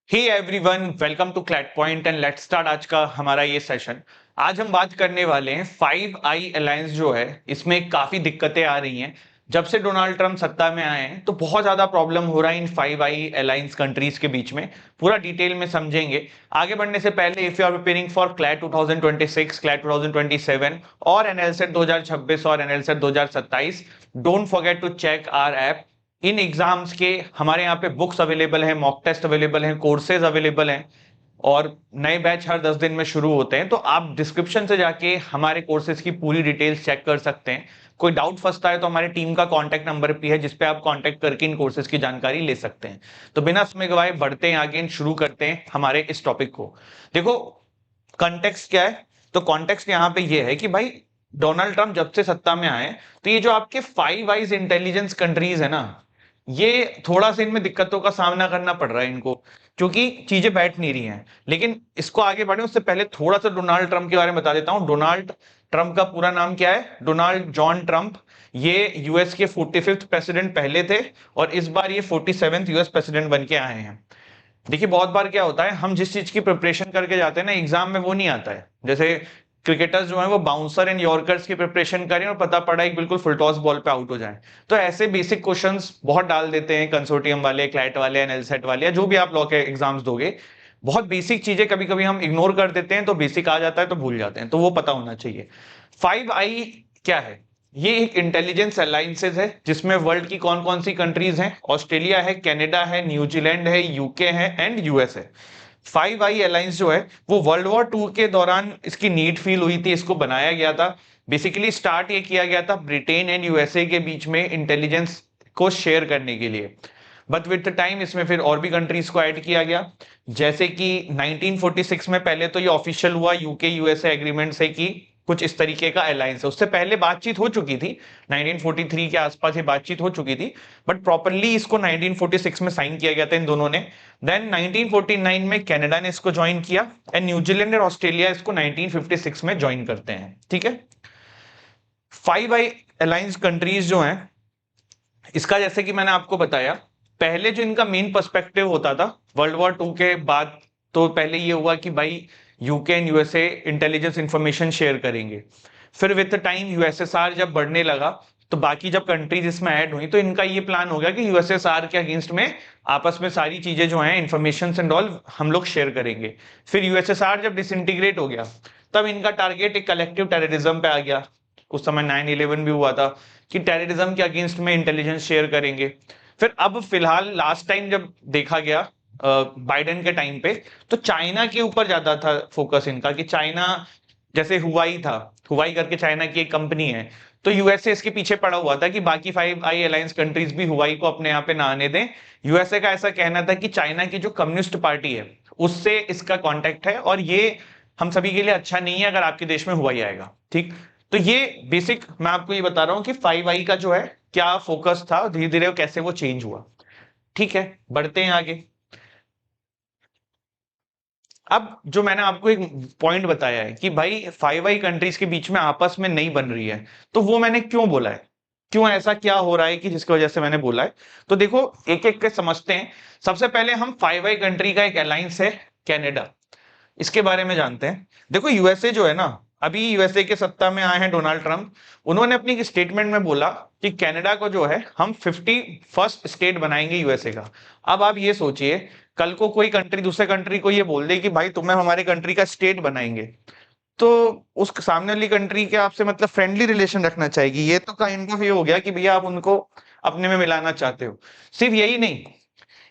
Hey everyone, welcome to CLAT point and let's start आज का हमारा ये सेशन। आज हम बात करने वाले हैं 5 आई अलायंस जो है, इसमें काफी दिक्कतें आ रही हैं। जब से डोनाल्ड ट्रंप सत्ता में आए हैं तो बहुत ज्यादा प्रॉब्लम हो रहा है इन 5 आई अलायंस कंट्रीज के बीच में। पूरा डिटेल में समझेंगे। आगे बढ़ने से पहले if you are preparing for CLAT 2026, CLAT 2027 और एनएलसेट 2026 और NLSAT 2027, don't forget to check our app. इन एग्जाम्स के हमारे यहाँ पे बुक्स अवेलेबल हैं, मॉक टेस्ट अवेलेबल हैं, कोर्सेज अवेलेबल हैं और नए बैच हर 10 दिन में शुरू होते हैं। तो आप डिस्क्रिप्शन से जाके हमारे कोर्सेज की पूरी डिटेल्स चेक कर सकते हैं। कोई डाउट फंसता है तो हमारी टीम का कांटेक्ट नंबर भी है जिसपे आप कांटेक्ट करके इन कोर्सेज की जानकारी ले सकते हैं। तो बिना समय गवाए बढ़ते हैं आगे, शुरू करते हैं हमारे इस टॉपिक को। देखो, कॉन्टेक्स्ट क्या है। तो कॉन्टेक्स्ट यहाँ पे ये है कि भाई डोनाल्ड ट्रंप जब से सत्ता में आए तो ये जो आपके 5 आइज इंटेलिजेंस कंट्रीज है ना, ये थोड़ा सा इनमें दिक्कतों का सामना करना पड़ रहा है इनको, क्योंकि चीजें बैठ नहीं रही हैं। लेकिन इसको आगे बढ़े उससे पहले थोड़ा सा डोनाल्ड ट्रंप के बारे में बता देता हूं। डोनाल्ड ट्रंप का पूरा नाम क्या है? Donald John Trump. ये यूएस के 45th प्रेसिडेंट पहले थे और इस बार ये 47th यूएस प्रेसिडेंट बन के आए हैं। देखिए, बहुत बार क्या होता है, हम जिस चीज की प्रिपरेशन करके जाते हैं ना, एग्जाम में वो नहीं आता है। जैसे क्रिकेटर्स जो है वो बाउंसर एंड यॉर्कर्स की प्रिपरेशन करें और पता पड़ा एक बिल्कुल फुल टॉस बॉल पे आउट हो जाए। तो ऐसे बेसिक क्वेश्चंस बहुत डाल देते हैं कंसोर्टियम वाले, क्लैट वाले, एनएलसेट वाले, या जो भी आप लॉ के एग्जाम्स दोगे। बहुत बेसिक चीजें कभी कभी हम इग्नोर कर देते हैं, तो बेसिक आ जाता है तो भूल जाते हैं, तो वो पता होना चाहिए। 5 आई क्या है? ये एक इंटेलिजेंस अलायंसेज है जिसमें वर्ल्ड की कौन कौन सी कंट्रीज हैं? ऑस्ट्रेलिया है, कनाडा है, न्यूजीलैंड है, यूके है एंड यूएस है। 5 आई अलायंस जो है वो वर्ल्ड वॉर 2 के दौरान इसकी नीड फील हुई थी, इसको बनाया गया था। बेसिकली स्टार्ट ये किया गया था ब्रिटेन एंड यूएसए के बीच में इंटेलिजेंस को शेयर करने के लिए। बट विद द टाइम इसमें फिर और भी कंट्रीज को ऐड किया गया। जैसे कि 1946 में पहले तो ये ऑफिशियल हुआ यूके यूएसए एग्रीमेंट से कि कुछ इस तरीके का अलायंस है। उससे पहले बातचीत हो चुकी थी, 1943 के आसपास ये बातचीत हो चुकी थी, बट प्रॉपरली इसको 1946 में साइन किया गया था इन दोनों ने। देन 1949 में कनाडा ने इसको ज्वाइन किया एंड न्यूजीलैंड और ऑस्ट्रेलिया इसको 1956 में ज्वाइन करते हैं। ठीक है। 5 आई अलायंस कंट्रीज जो हैं, इसका जैसे कि मैंने आपको बताया, पहले जो इनका मेन पर्सपेक्टिव होता था वर्ल्ड वॉर 2 के बाद, तो पहले ये हुआ कि भाई UK and USA intelligence information share करेंगे। फिर विद टाइम यूएसएसआर जब बढ़ने लगा तो बाकी जब कंट्रीज इसमें ऐड हुई तो इनका ये प्लान हो गया कि यूएसएसआर के अगेंस्ट में आपस में सारी चीजें जो हैं इंफॉर्मेशन एंड ऑल हम लोग शेयर करेंगे। फिर यूएसएसआर जब डिसइंटीग्रेट हो गया तब इनका टारगेट एक कलेक्टिव टेररिज्म पे आ गया। उस समय 9/11 भी हुआ था कि टेररिज्म के अगेंस्ट में इंटेलिजेंस शेयर करेंगे। फिर अब फिलहाल लास्ट टाइम जब देखा गया बाइडेन के टाइम पे, तो चाइना के ऊपर ज्यादा था फोकस इनका कि चाइना, जैसे हुआई था, हुआई करके चाइना की एक कंपनी है, तो यूएसए इसके पीछे पड़ा हुआ था कि बाकी 5 आई अलायंस कंट्रीज भी हुआई को अपने यहाँ पे ना आने दें। यूएसए का ऐसा कहना था कि चाइना की जो कम्युनिस्ट पार्टी है उससे इसका कॉन्टेक्ट है और ये हम सभी के लिए अच्छा नहीं है अगर आपके देश में हुआई आएगा। ठीक। तो ये बेसिक मैं आपको ये बता रहा हूँ कि 5 आई का जो है क्या फोकस था, धीरे धीरे कैसे वो चेंज हुआ। ठीक है, बढ़ते हैं आगे। अब जो मैंने आपको एक पॉइंट बताया है कि भाई 5 आई कंट्रीज के बीच में आपस में नहीं बन रही है, तो वो मैंने क्यों बोला है, क्यों ऐसा क्या हो रहा है कि जिसकी वजह से मैंने बोला है। तो देखो, एक एक के समझते हैं। सबसे पहले हम 5 आई कंट्री का एक अलायंस है कनाडा, इसके बारे में जानते हैं। देखो, यूएसए जो है ना, अभी यूएसए के सत्ता में आए हैं डोनाल्ड ट्रंप। उन्होंने अपनी स्टेटमेंट में बोला कि कनाडा को जो है हम 51st स्टेट बनाएंगे यूएसए का। अब आप ये सोचिए, कल को कोई कंट्री दूसरे कंट्री को ये बोल दे कि भाई तुम्हें हमारे कंट्री का स्टेट बनाएंगे, तो उस सामने वाली कंट्री के आपसे मतलब फ्रेंडली रिलेशन रखना चाहेगी। ये तो काइंड ऑफ ये हो गया कि भैया आप उनको अपने में मिलाना चाहते हो। सिर्फ यही नहीं,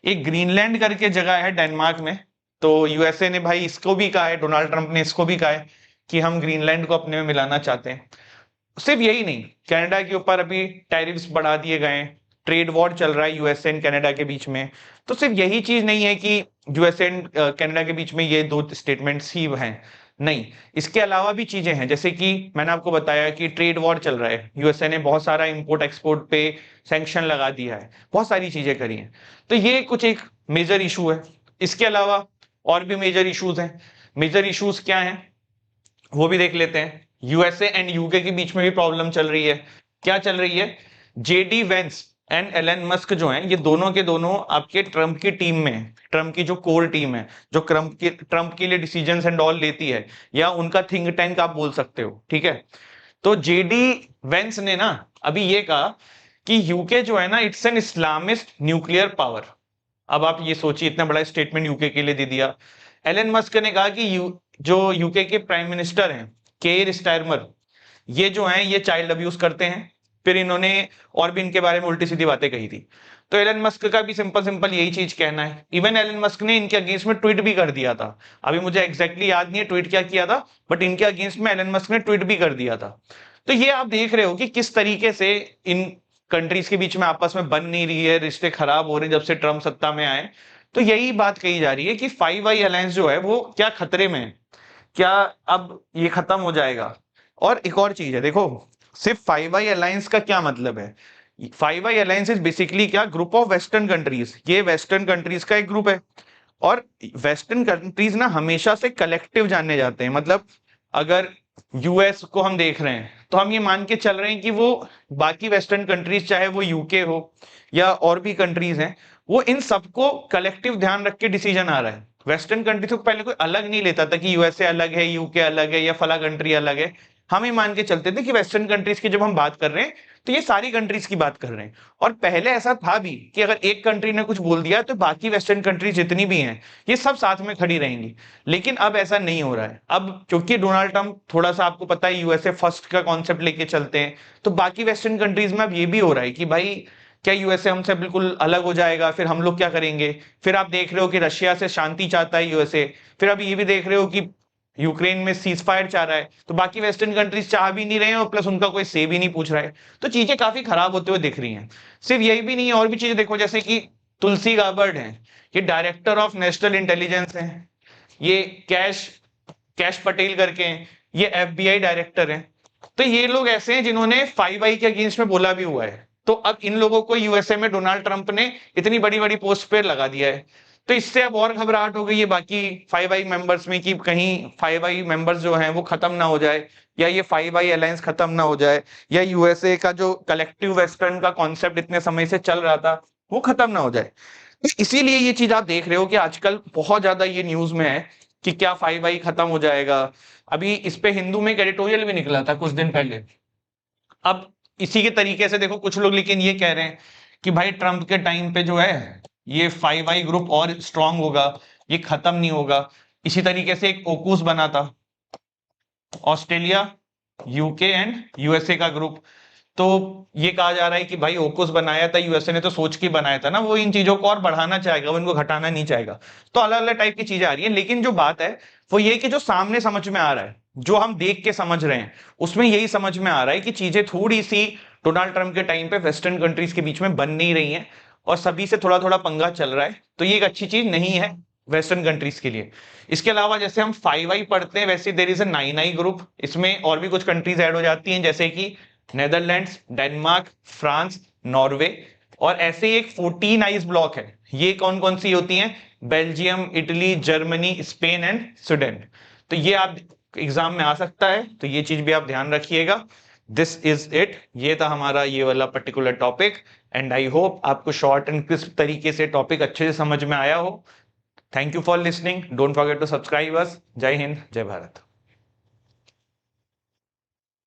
एक ग्रीनलैंड करके जगह है डेनमार्क में, तो यूएसए ने भाई इसको भी कहा है, डोनाल्ड ट्रंप ने इसको भी कहा है कि हम ग्रीनलैंड को अपने में मिलाना चाहते हैं। सिर्फ यही नहीं, कनाडा के ऊपर अभी टैरिफ्स बढ़ा दिए गए हैं, ट्रेड वॉर चल रहा है यूएसए एंड कनाडा के बीच में। तो सिर्फ यही चीज नहीं है कि यूएसए एंड कनाडा के बीच में ये दो स्टेटमेंट्स ही हैं, नहीं, इसके अलावा भी चीजें हैं। जैसे कि मैंने आपको बताया कि ट्रेड वॉर चल रहा है, यूएसए ने बहुत सारा इंपोर्ट एक्सपोर्ट पे सैंक्शन लगा दिया है, बहुत सारी चीजें करी हैं। तो ये कुछ एक मेजर इशू है। इसके अलावा और भी मेजर इश्यूज हैं। मेजर इश्यूज क्या हैं वो भी देख लेते हैं। यूएसए एंड यूके के बीच में भी प्रॉब्लम चल रही है। क्या चल रही है? JD Vance and Elon Musk जो हैं, ये दोनों के दोनों आपके ट्रम्प की टीम में हैं। ट्रम्प की जो कोर टीम है, जो ट्रम्प के लिए डिसीजंस एंड ऑल लेती है, या उनका थिंक टैंक आप बोल सकते हो, ठीक है। तो जेडी वेंस ने ना अभी ये कहा कि यूके जो है ना, it's an Islamist nuclear power. अब आप ये सोचिए, इतना बड़ा स्टेटमेंट यूके के लिए दे दिया। एलन मस्क ने कहा कि जो यूके के प्राइम मिनिस्टर हैं, केयर स्टारमर, ये जो हैं ये चाइल्ड अब्यूज करते हैं। फिर इन्होंने और भी इनके बारे में उल्टी सीधी बातें कही थी। तो एलन मस्क का भी सिंपल सिंपल यही चीज कहना है। इवन एलन मस्क ने इनके अगेंस्ट में ट्वीट भी कर दिया था। अभी मुझे एग्जैक्टली याद नहीं है ट्वीट क्या किया था, बट इनके अगेंस्ट में एलन मस्क ने ट्वीट भी कर दिया था। तो ये आप देख रहे हो कि किस तरीके से इन कंट्रीज के बीच में आपस में बन नहीं रही है, रिश्ते खराब हो रहे हैं जब से ट्रम्प सत्ता में आए। तो यही बात कही जा रही है कि 5 आई अलायंस जो है वो क्या खतरे में है, क्या अब ये खत्म हो जाएगा। और एक और चीज है, देखो, सिर्फ 5 आई अलायंस का क्या मतलब है। 5 आई अलायंस इज बेसिकली क्या, ग्रुप ऑफ वेस्टर्न कंट्रीज। ये वेस्टर्न कंट्रीज का एक ग्रुप है। और वेस्टर्न कंट्रीज ना हमेशा से कलेक्टिव जाने जाते हैं। मतलब अगर यूएस को हम देख रहे हैं तो हम ये मान के चल रहे हैं कि वो बाकी वेस्टर्न कंट्रीज, चाहे वो यूके हो या और भी कंट्रीज हैं, वो इन सबको कलेक्टिव ध्यान रख के डिसीजन आ रहा है। वेस्टर्न कंट्रीज को पहले कोई अलग नहीं लेता था कि यूएसए अलग है, यूके अलग है, या फला कंट्री अलग है। हम ही मान के चलते थे कि वेस्टर्न कंट्रीज की जब हम बात कर रहे हैं तो ये सारी कंट्रीज की बात कर रहे हैं। और पहले ऐसा था भी कि अगर एक कंट्री ने कुछ बोल दिया तो बाकी वेस्टर्न कंट्रीज जितनी भी हैं ये सब साथ में खड़ी रहेंगी। लेकिन अब ऐसा नहीं हो रहा है। अब क्योंकि डोनाल्ड ट्रंप थोड़ा सा, आपको पता है, यूएसए फर्स्ट का कॉन्सेप्ट लेके चलते हैं, तो बाकी वेस्टर्न कंट्रीज में अब ये भी हो रहा है कि भाई क्या यूएसए हमसे बिल्कुल अलग हो जाएगा, फिर हम लोग क्या करेंगे। फिर आप देख रहे हो कि रशिया से शांति चाहता है यूएसए। फिर अब ये भी देख रहे हो कि यूक्रेन में सीज फायर चाह रहा है, तो बाकी वेस्टर्न कंट्रीज चाह भी नहीं रहे हैं और प्लस उनका कोई से भी नहीं पूछ रहा है। तो चीजें काफी खराब होते हुए दिख रही हैं। सिर्फ यही भी नहीं है, और भी चीजें देखो, जैसे कि तुलसी गाबर्ड है, ये डायरेक्टर ऑफ नेशनल इंटेलिजेंस है। ये कैश कैश पटेल करके हैं, ये एफबीआई डायरेक्टर हैं। तो ये लोग ऐसे हैं जिन्होंने 5 आई के अगेंस्ट में बोला भी हुआ है। तो अब इन लोगों को यूएसए में डोनाल्ड ट्रंप ने इतनी बड़ी बड़ी पोस्ट पे लगा दिया है। तो इससे अब और घबराहट हो गई है बाकी 5 आई मेंबर्स में कि कहीं 5 आई मेंबर्स जो हैं वो खत्म ना हो जाए, या ये 5 आई अलायंस खत्म ना हो जाए, या यूएसए का जो कलेक्टिव वेस्टर्न का कॉन्सेप्ट इतने समय से चल रहा था वो खत्म ना हो जाए। तो इसीलिए ये चीज आप देख रहे हो कि आजकल बहुत ज्यादा ये न्यूज में है कि क्या 5 आई खत्म हो जाएगा। अभी इस पे हिंदू में एक एडिटोरियल भी निकला था कुछ दिन पहले। अब इसी के तरीके से देखो कुछ लोग लेकिन ये कह रहे हैं कि भाई ट्रंप के टाइम पे जो है ये 5 आई ग्रुप और स्ट्रांग होगा, ये खत्म नहीं होगा। इसी तरीके से एक ओकूस बना था, ऑस्ट्रेलिया, यूके एंड यूएसए का ग्रुप। तो ये कहा जा रहा है कि भाई ओकुस बनाया था यूएसए ने, तो सोच के बनाया था ना, वो इन चीजों को और बढ़ाना चाहेगा, वो इनको घटाना नहीं चाहेगा। तो अलग अलग टाइप की चीजें आ रही है। लेकिन जो बात है वो ये कि जो सामने समझ में आ रहा है, जो हम देख के समझ रहे हैं, उसमें यही समझ में आ रहा है कि चीजें थोड़ी सी डोनाल्ड ट्रंप के टाइम पे वेस्टर्न कंट्रीज के बीच में बन नहीं रही हैं, और सभी से थोड़ा थोड़ा पंगा चल रहा है। तो ये एक अच्छी चीज नहीं है वेस्टर्न कंट्रीज के लिए। इसके अलावा जैसे हम 5 आई पढ़ते हैं, वैसे there is a 9 I group. इसमें और भी कुछ कंट्रीज ऐड हो जाती हैं, जैसे कि नेदरलैंड्स, डेनमार्क, फ्रांस, नॉर्वे। और ऐसे ही एक 14 आइज ब्लॉक है। ये कौन कौन सी होती हैं? Belgium, Italy, Germany, Spain and Sweden. तो ये आप एग्जाम में आ सकता है, तो ये चीज भी आप ध्यान रखिएगा। दिस इज इट, ये था हमारा ये वाला particular topic. And I hope आपको शॉर्ट एंड क्रिस्प तरीके से टॉपिक अच्छे से समझ में आया हो। Thank you for listening, don't forget to subscribe us. जय हिंद, जय भारत।